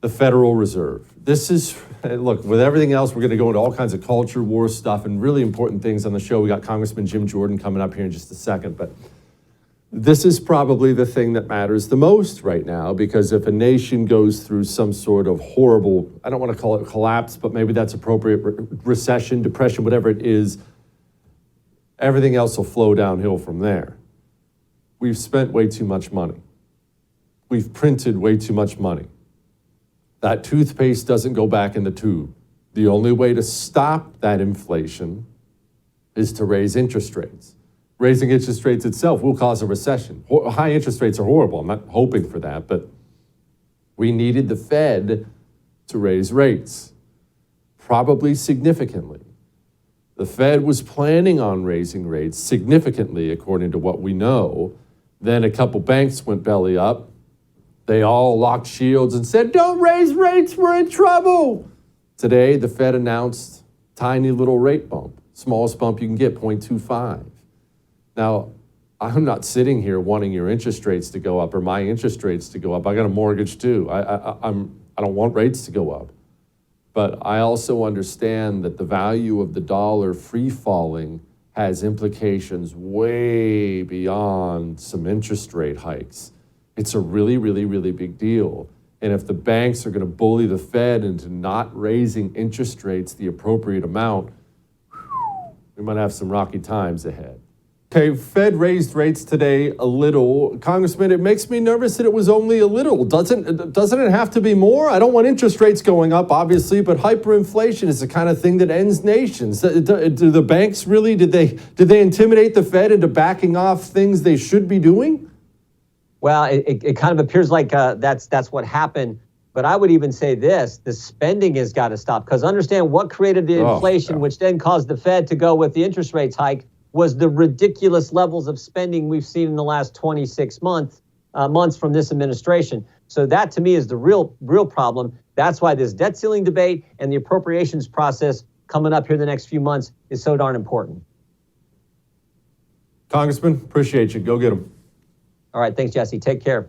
the Federal Reserve. This is, look, with everything else, we're going to go into all kinds of culture war stuff and really important things on the show. We got Congressman Jim Jordan coming up here in just a second, but this is probably the thing that matters the most right now, because if a nation goes through some sort of horrible, I don't want to call it collapse, but maybe that's appropriate, recession, depression, whatever it is, everything else will flow downhill from there. We've spent way too much money. We've printed way too much money. That toothpaste doesn't go back in the tube. The only way to stop that inflation is to raise interest rates. Raising interest rates itself will cause a recession. High interest rates are horrible. I'm not hoping for that, but we needed the Fed to raise rates, probably significantly. The Fed was planning on raising rates significantly, according to what we know. Then a couple banks went belly up. They all locked shields and said, don't raise rates, we're in trouble. Today, the Fed announced tiny little rate bump, smallest bump you can get, 0.25. Now, I'm not sitting here wanting your interest rates to go up or my interest rates to go up. I got a mortgage too. I don't want rates to go up. But I also understand that the value of the dollar free falling has implications way beyond some interest rate hikes. It's a really, really, really big deal. And if the banks are going to bully the Fed into not raising interest rates the appropriate amount, we might have some rocky times ahead. Okay, Fed raised rates today a little. Congressman, it makes me nervous that it was only a little. Doesn't it have to be more? I don't want interest rates going up, obviously, but hyperinflation is the kind of thing that ends nations. Do the banks really, did they intimidate the Fed into backing off things they should be doing? Well, it kind of appears like that's what happened. But I would even say this, the spending has got to stop. Because understand what created the inflation, which then caused the Fed to go with the interest rates hike, was the ridiculous levels of spending we've seen in the last 26 months from this administration. So that, to me, is the real problem. That's why this debt ceiling debate and the appropriations process coming up here the next few months is so darn important. Congressman, appreciate you. Go get them. All right. Thanks, Jesse. Take care.